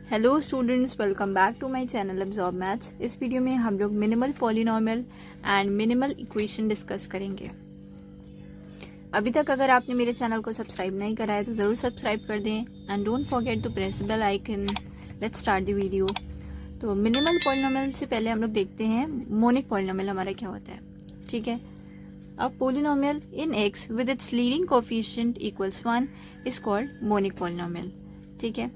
Hello students, welcome back to my channel Absorb Maths. इस video में हम लोग minimal polynomial and minimal equation discuss करेंगे। अभी तक अगर आपने मेरे चैनल को सब्सक्राइब नहीं करा है तो ज़रूर सब्सक्राइब कर दें and don't forget to press bell icon. Let's start the video. तो मिनिमल पॉलिनॉमियल से पहले हम लोग देखते हैं मोनिक पॉलिनॉमियल हमारा क्या होता है। ठीक है, अब polynomial in x with its leading coefficient equals 1 is called monic polynomial. ठीक है,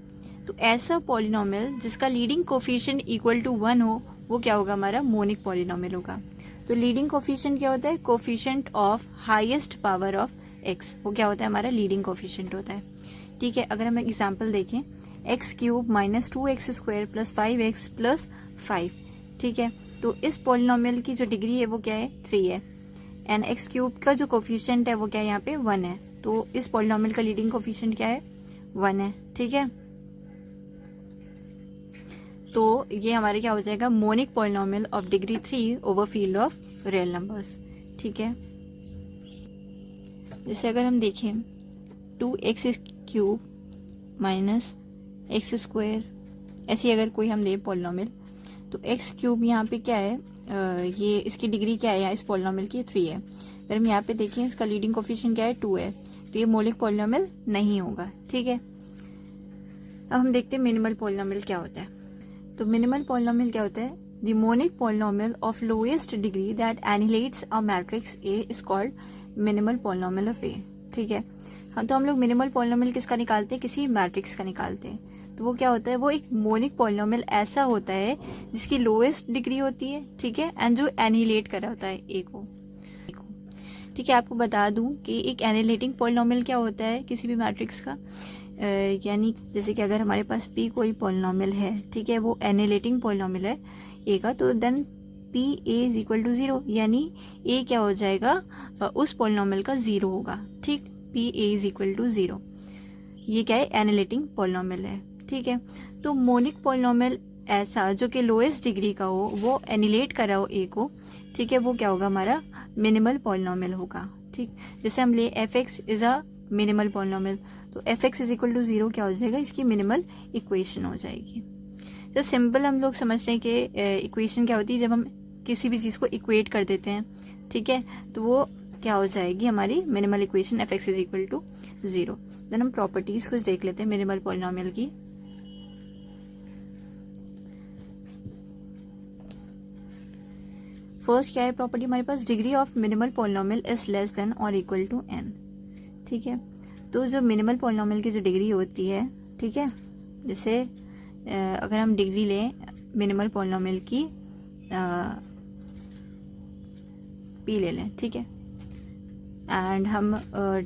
तो ऐसा पॉलिनॉमियल जिसका लीडिंग कोफिशिएंट इक्वल टू 1 हो वो क्या होगा, हमारा मोनिक पॉलिनॉमियल होगा। तो लीडिंग कोफिशिएंट क्या होता है, coefficient of highest power of x, वो क्या होता है, हमारा लीडिंग कोफिशिएंट होता है। ठीक है, अगर हम एग्जांपल देखें x cube minus 2x square plus 5x plus 5। ठीक है, तो इस पॉलिनॉमियल की जो डिग्री है वो क्या है, 3 है एंड एक्स क्यूब का जो कोफिशिएंट है वो क्या है, यहाँ पे 1 है। तो इस पॉलिनॉमियल का लीडिंग कोफिशिएंट क्या है, 1 है। ठीक है, तो ये हमारे क्या हो जाएगा, monic polynomial of degree 3 over field of real numbers. ठीक है, जैसे अगर हम देखें 2x cube minus x square, ऐसी अगर कोई हम दे पॉलिनॉमियल, तो x क्यूब यहाँ पे क्या है, ये इसकी डिग्री क्या है, यहाँ इस पॉलिनॉमियल की 3 है। अगर हम यहाँ पे देखें इसका लीडिंग कोफिशिएंट क्या है, 2 है, तो ये मोनिक पॉलिनॉमियल नहीं होगा। ठीक है, अब हम देखते हैं मिनिमल पॉलिनॉमियल क्या होता है। तो मिनिमल पॉलिनॉमियल क्या होता है, the monic polynomial of lowest degree that annihilates a matrix A is called minimal polynomial of A. ठीक है, हाँ, तो हम लोग मिनिमल पॉलिनॉमियल किसका निकालते हैं, किसी मैट्रिक्स का निकालते हैं। तो वो क्या होता है, वो एक मोनिक पॉलिनॉमियल ऐसा होता है जिसकी लोएस्ट डिग्री होती है। ठीक है, एंड जो एनिहिलेट कर रहा होता है ए को। ठीक है, आपको बता दूं कि एक एनिहिलेटिंग पॉलिनॉमियल क्या होता है किसी भी मैट्रिक्स का, यानी जैसे कि अगर हमारे पास p कोई पॉलिनॉमियल है, ठीक है, वो एनिहिलेटिंग पॉलिनॉमियल है a का, तो then p a is equal to 0, यानी a क्या हो जाएगा, उस पॉलिनॉमियल का 0 होगा। ठीक, p a is equal to 0, ये क्या है, एनिहिलेटिंग पॉलिनॉमियल है। ठीक है, तो मोनिक पॉलिनॉमियल ऐसा जो कि लोएस्ट डिग्री का हो, वो एनिहिलेट कर रहा हो a को, ठीक है, वो क्या होगा, हमारा मिनिमल पॉलिनॉमियल होगा। ठीक, जैसे हम ले f(x) is a minimal polynomial, तो f(x) इज इक्वल टू 0 क्या हो जाएगा, इसकी मिनिमल इक्वेशन हो जाएगी। तो सिंपल हम लोग समझते हैं कि इक्वेशन क्या होती है, जब हम किसी भी चीज़ को इक्वेट कर देते हैं, ठीक है, तो वो क्या हो जाएगी, हमारी minimal equation f(x) is equal to 0। Then हम प्रॉपर्टीज कुछ देख लेते हैं मिनिमल पॉलिनॉमियल की। फर्स्ट क्या है प्रॉपर्टी हमारे पास, degree of minimal polynomial is less than और इक्वल टू n। ठीक है, तो जो मिनिमल पॉलिनॉमियल की जो डिग्री होती है, ठीक है, जैसे अगर हम डिग्री लें मिनिमल पॉलिनॉमियल की p ले लें, ठीक है, एंड हम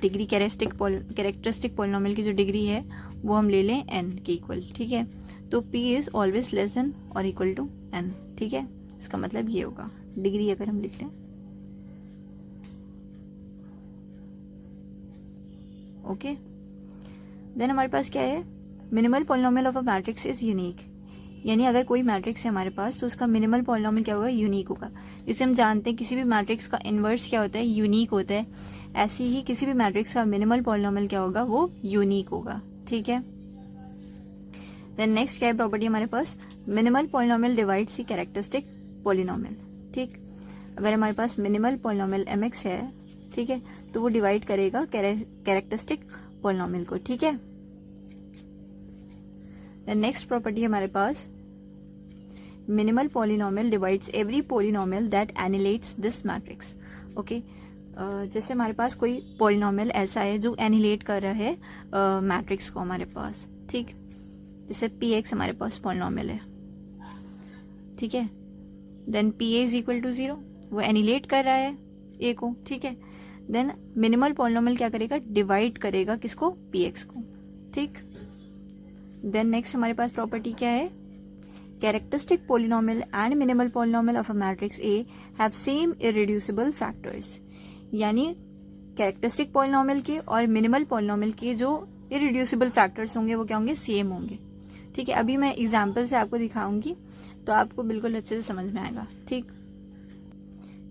डिग्री कैरेक्टरिस्टिक पॉलिनॉमियल की जो डिग्री है वो हम ले लें n के इक्वल। ठीक है, तो p is always less than और इक्वल टू n। ठीक है, इसका मतलब ये होगा, डिग्री अगर हम लिख लें, ओके, देन हमारे पास क्या है, minimal polynomial of a matrix is unique, यानी अगर कोई मैट्रिक्स है हमारे पास तो उसका मिनिमल पॉलिनॉमियल क्या होगा, यूनिक होगा। जिसे हम जानते हैं किसी भी मैट्रिक्स का इनवर्स क्या होता है, यूनिक होता है, ऐसे ही किसी भी मैट्रिक्स का मिनिमल पॉलिनॉमियल क्या होगा, वो यूनिक होगा। ठीक है, देन नेक्स्ट क्या है प्रॉपर्टी हमारे पास, minimal polynomial divides the characteristic polynomial. ठीक, अगर हमारे पास मिनिमल पॉलिनॉमियल mx है, ठीक है, तो वो डिवाइड करेगा कैरेक्टरिस्टिक पॉलिनॉमियल को। ठीक है, नेक्स्ट प्रॉपर्टी हमारे पास, minimal polynomial divides every polynomial that annihilates this matrix. Okay, जैसे हमारे पास कोई पॉलिनॉमियल ऐसा है जो एनिहिलेट कर रहा है मैट्रिक्स को हमारे पास। ठीक, जैसे px हमारे पास पॉलिनॉमियल है, ठीक है, then pa is equal to 0, वो एनिहिलेट कर रहा है a को। ठीक है, देन मिनिमल पॉलिनॉमियल क्या करेगा, डिवाइड करेगा किसको, px को। ठीक, देन नेक्स्ट हमारे पास प्रॉपर्टी क्या है, characteristic polynomial and minimal polynomial of a matrix A have same irreducible factors, यानी कैरेक्टरिस्टिक पॉलिनॉमियल के और मिनिमल पॉलिनॉमियल के जो इररिड्यूसिबल फैक्टर्स होंगे वो क्या होंगे, सेम होंगे। ठीक है, अभी मैं एग्जाम्पल से आपको दिखाऊंगी तो आपको बिल्कुल अच्छे से समझ में आएगा। ठीक,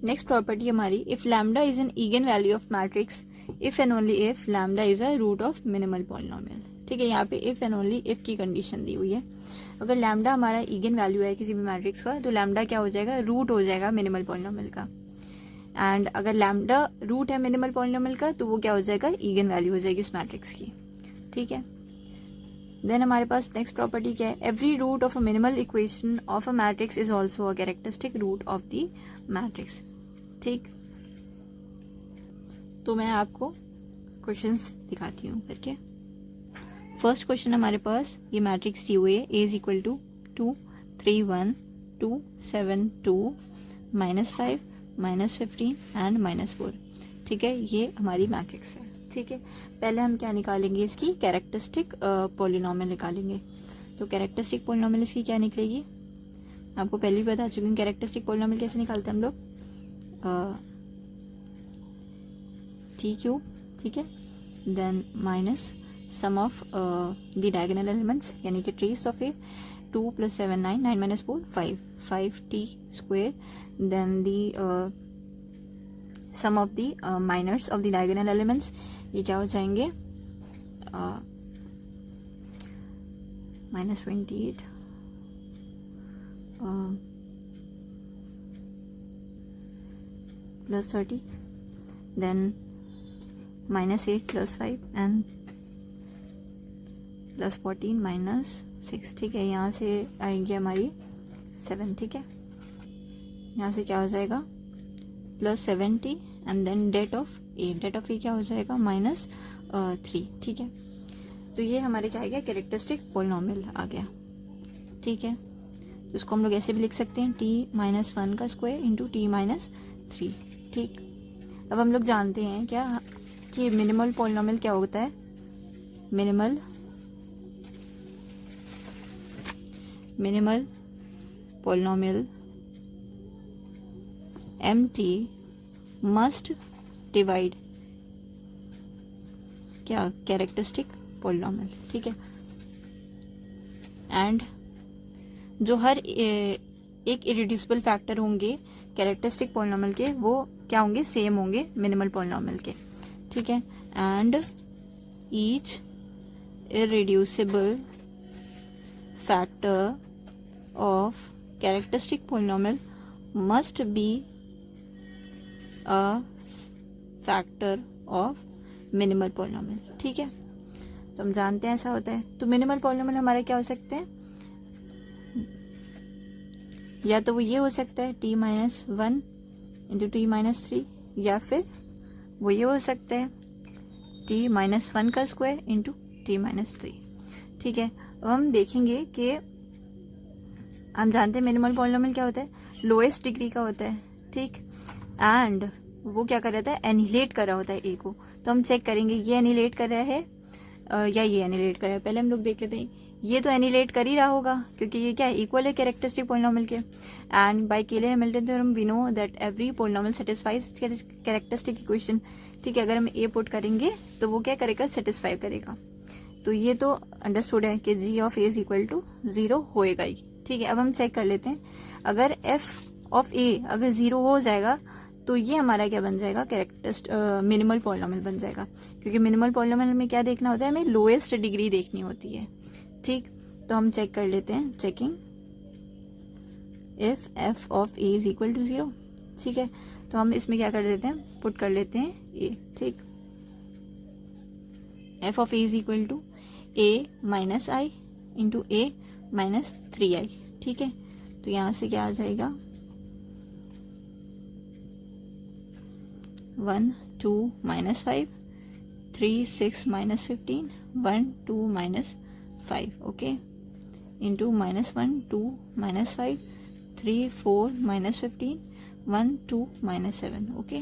नेक्स्ट प्रॉपर्टी हमारी, if lambda is an eigen value of matrix if and only if lambda is a root of minimal polynomial. ठीक है, यहाँ पे इफ एंड ओनली इफ की कंडीशन दी हुई है। अगर लैम्डा हमारा इगन वैल्यू है किसी भी मैट्रिक्स का, तो लैम्डा क्या हो जाएगा, रूट हो जाएगा मिनिमल पॉलिनोमियल का। एंड अगर लैम्डा रूट है मिनिमल पॉलिनोमियल का, तो वो क्या हो जाएगा, इगन वैल्यू हो जाएगी इस मैट्रिक्स की। ठीक है, देन हमारे पास नेक्स्ट प्रॉपर्टी क्या है, every root of a minimal equation of a matrix is also a characteristic root of the matrix. ठीक, तो मैं आपको क्वेश्चंस दिखाती हूँ करके। फर्स्ट क्वेश्चन हमारे पास ये मैट्रिक्स दी हुई है, ए इज इक्वल टू 2 3 1 2 7 2 -5 -15 एंड -4। ठीक है, ये हमारी मैट्रिक्स है। ठीक है, पहले हम क्या निकालेंगे, इसकी कैरेक्टरिस्टिक पॉलिनोमियल निकालेंगे। तो कैरेक्टरिस्टिक पॉलिनोमियल इसकी क्या निकलेगी, आपको पहले ही बता चुकी हूँ। कैरेक्टरिस्टिक पॉलिनोमियल कैसे निकालते हैं हम लोग, टी क्यूब, ठीक है, then minus sum of the diagonal elements, यानी कि trace of A 2 + 7 9 9 - 4 5 5t square, then the sum of the minors of the diagonal elements, ये क्या हो जाएंगे, -28 +30, देन -8 +5 एंड +14 -6। ठीक है, यहाँ से आएंगे हमारी 7। ठीक है, यहाँ से क्या हो जाएगा, +70 एंड देन डेट ऑफ ए क्या हो जाएगा, -3। ठीक है, तो ये हमारे क्या आ गया, कैरेक्टरिस्टिक पॉलिनोमियल आ गया। ठीक है, तो इसको हम लोग ऐसे भी लिख सकते हैं, t-1 का स्क्वायर इंटू t-3। ठीक, अब हम लोग जानते हैं क्या कि मिनिमल पॉलिनोमियल क्या होता है, minimal polynomial MT must divide क्या, कैरेक्टरिस्टिक पॉलिनोमियल। ठीक है, एंड जो हर एक इरिड्यूसिबल फैक्टर होंगे कैरेक्टरिस्टिक पॉलिनोमियल के, वो क्या होंगे, सेम होंगे मिनिमल पॉलिनोमियल के। ठीक है, and each irreducible factor of characteristic polynomial must be a factor of minimal polynomial. ठीक है, तो हम जानते हैं ऐसा होता है। तो मिनिमल पॉलिनोमियल हमारे क्या हो सकते हैं, या तो वो ये हो सकता है t-1 इंटू t-3, या फिर वो ये हो सकता है t-1 का स्क्वायर इंटू t-3। ठीक है, अब हम देखेंगे कि हम जानते हैं मिनिमल पॉलिनोमियल क्या होता है, लोएस्ट डिग्री का होता है। ठीक, एंड वो क्या कर रहा था, एनिलेट कर रहा होता है ए को। तो हम चेक करेंगे ये एनिलेट कर रहा है या ये एनिलेट कर रहा है। पहले हम लोग देख लेते हैं, ये तो एनिलेट कर ही रहा होगा क्योंकि ये क्या है, इक्वल है कैरेक्टरिस्टिक पॉलिनोमियल के। And by Cayley Hamilton theorem we know that every polynomial satisfies characteristic equation. ठीक है, अगर हम ए पुट करेंगे तो वो क्या करेगा, सेटिस्फाई करेगा। तो ये तो अंडरस्टूड है कि g of a is equal to 0 होएगा ही। ठीक है, अब हम चेक कर लेते हैं, अगर f ऑफ a अगर 0 हो जाएगा तो ये हमारा क्या बन जाएगा, मिनिमल पॉलिनोमियल बन जाएगा। क्योंकि मिनिमल पॉलिनोमियल में क्या देखना होता है, हमें लोएस्ट डिग्री देखनी होती है। ठीक, तो हम चेक कर लेते हैं, checking if f of a is equal to 0। ठीक है, तो हम इसमें क्या कर देते हैं, पुट कर लेते हैं a। ठीक, f of a is equal to a minus i into a minus 3i। ठीक है, तो यहाँ से क्या आ जाएगा, 1 2 -5 3 6 -15 1 2 -5 ओके, इंटू -1 2 -5 3 4 -15 1 2 -7 ओके।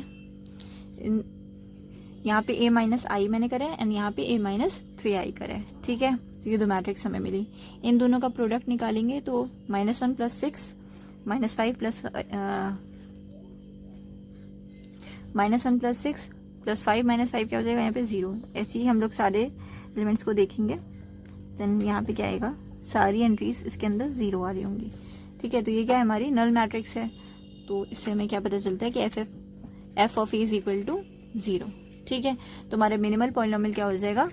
यहाँ पे a माइनस आई मैंने करा है एंड यहाँ पे a माइनस 3i करा है। ठीक है, तो ये दो मैट्रिक्स हमें मिली, इन दोनों का प्रोडक्ट निकालेंगे तो -1 + 6 -5 + -1 + 6 + 5 -5 क्या हो जाएगा, यहाँ पे 0। ऐसे ही हम लोग सारे एलिमेंट्स को देखेंगे, देन यहाँ पे क्या आएगा, सारी एंट्रीज इसके अंदर 0 आ रही होंगी। ठीक है, तो ये क्या है, हमारी नल मैट्रिक्स है। तो इससे हमें क्या पता चलता है कि f of a is equal to 0। ठीक है, तो हमारे मिनिमल पॉलिनोमियल क्या हो जाएगा,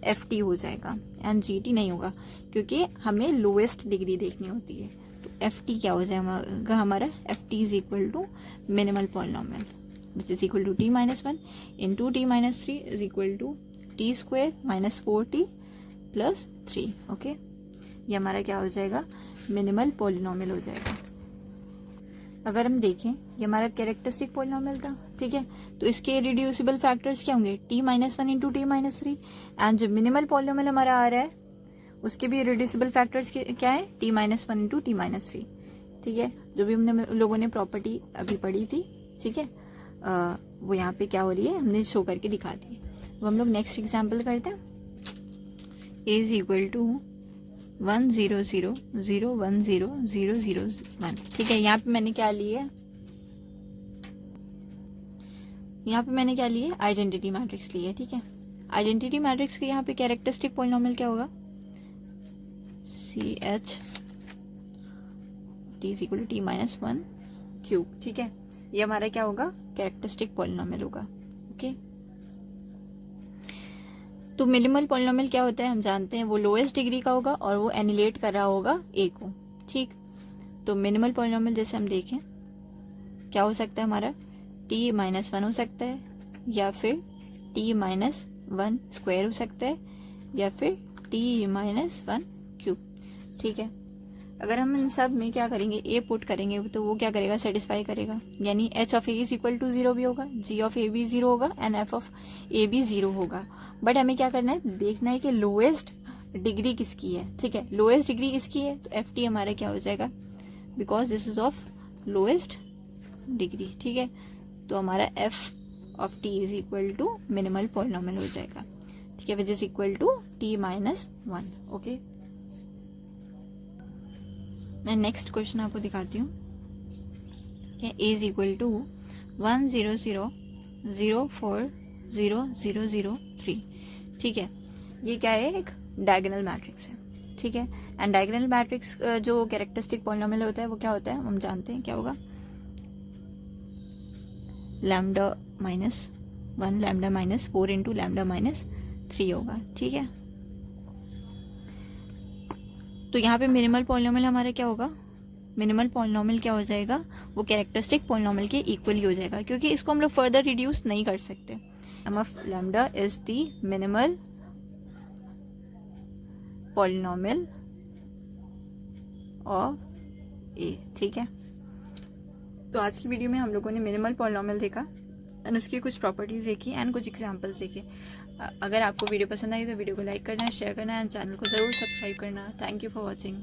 एफ टी हो जाएगा एंड जी टी नहीं होगा, क्योंकि हमें लोएस्ट डिग्री देखनी होती है। तो एफ टी क्या हो जाएगा हमारा, f t is equal to minimal polynomial which is equal to t minus 1 into t minus 3 is equal to t square minus 4t plus 3। Okay, ये हमारा क्या हो जाएगा, मिनिमल पॉलिनोमियल हो जाएगा। अगर हम देखें ये हमारा कैरेक्टरिस्टिक पॉलिनोमियल था, ठीक है, तो इसके रिड्यूसिबल फैक्टर्स क्या होंगे, t minus 1 into t minus 3 and जो मिनिमल पॉलिनोमियल हमारा आ रहा है उसके भी रिड्यूसिबल फैक्टर्स क्या है, t minus 1 into t minus 3। ठीक है, जो भी हमने लोगों ने प्रॉपर्टी अभी पढ़ी थी, ठीक है, वो यहाँ पे क्या हो रही है हमने शो करके दिखा दी। अब हम लोग नेक्स्ट एग्जाम्पल करते हैं। a is equal to 1 0 0 0 1 0 0 0 1। ठीक है, यहाँ पे मैंने क्या ली है, यहाँ पे मैंने क्या ली है, आइडेंटिटी मैट्रिक्स ली है। ठीक है, आइडेंटिटी मैट्रिक्स के यहाँ पे कैरेक्टरिस्टिक पॉलिनोमियल क्या होगा, c h t is equal to t minus 1 cube. ठीक है, ये हमारा क्या होगा, कैरेक्टरिस्टिक पॉलिनोमियल होगा। ओके, तो मिनिमल पॉलिनोमियल क्या होता है हम जानते हैं, वो लोएस्ट डिग्री का होगा और वो एनिलेट कर रहा होगा ए को। ठीक, तो मिनिमल पॉलिनोमियल जैसे हम देखें क्या हो सकता है हमारा, टी माइनस 1 हो सकता है, या फिर टी माइनस 1 स्क्वायर हो सकता है, या फिर टी माइनस 1 क्यूब। ठीक है, अगर हम इन सब में क्या करेंगे, ए पुट करेंगे तो वो क्या करेगा, सेटिस्फाई करेगा, यानी h of a is equal to 0 भी होगा, जी ऑफ ए भी 0 होगा एंड एफ ऑफ ए भी 0 होगा। बट हमें क्या करना है, देखना है कि लोएस्ट डिग्री किसकी है। ठीक है, लोएस्ट डिग्री किसकी है, तो एफ टी हमारा क्या हो जाएगा, because this is of lowest degree. ठीक है, तो हमारा f of t is equal to minimal polynomial हो जाएगा। ठीक है, which is equal to t minus 1। Okay, मैं नेक्स्ट क्वेश्चन आपको दिखाती हूँ। A is equal to 1 0 0 0 4 0 0 0 3। ठीक है, ये क्या है, एक डायगोनल मैट्रिक्स है। ठीक है, एंड डायगोनल मैट्रिक्स जो कैरेक्टरिस्टिक पॉलिनोमियल होता है वो क्या होता है हम जानते हैं, क्या होगा, lambda minus 1 lambda minus 4 into lambda minus 3 होगा। ठीक है, तो यहाँ पे मिनिमल पॉलिनोमियल हमारा क्या होगा, मिनिमल पॉलिनोमियल क्या हो जाएगा, वो कैरेक्टरिस्टिक पॉलिनोमियल के इक्वली हो जाएगा, क्योंकि इसको हम लोग फर्दर रिड्यूस नहीं कर सकते। M of lambda is the minimal polynomial of A. ठीक है, तो आज की वीडियो में हम लोगों ने मिनिमल पॉलिनोमियल देखा एंड उसकी कुछ प्रॉपर्टीज देखी एंड कुछ एग्जांपल्स देखे। अगर आपको वीडियो पसंद आई तो वीडियो को लाइक करना, शेयर करना एंड चैनल को जरूर सब्सक्राइब करना। Thank you for watching.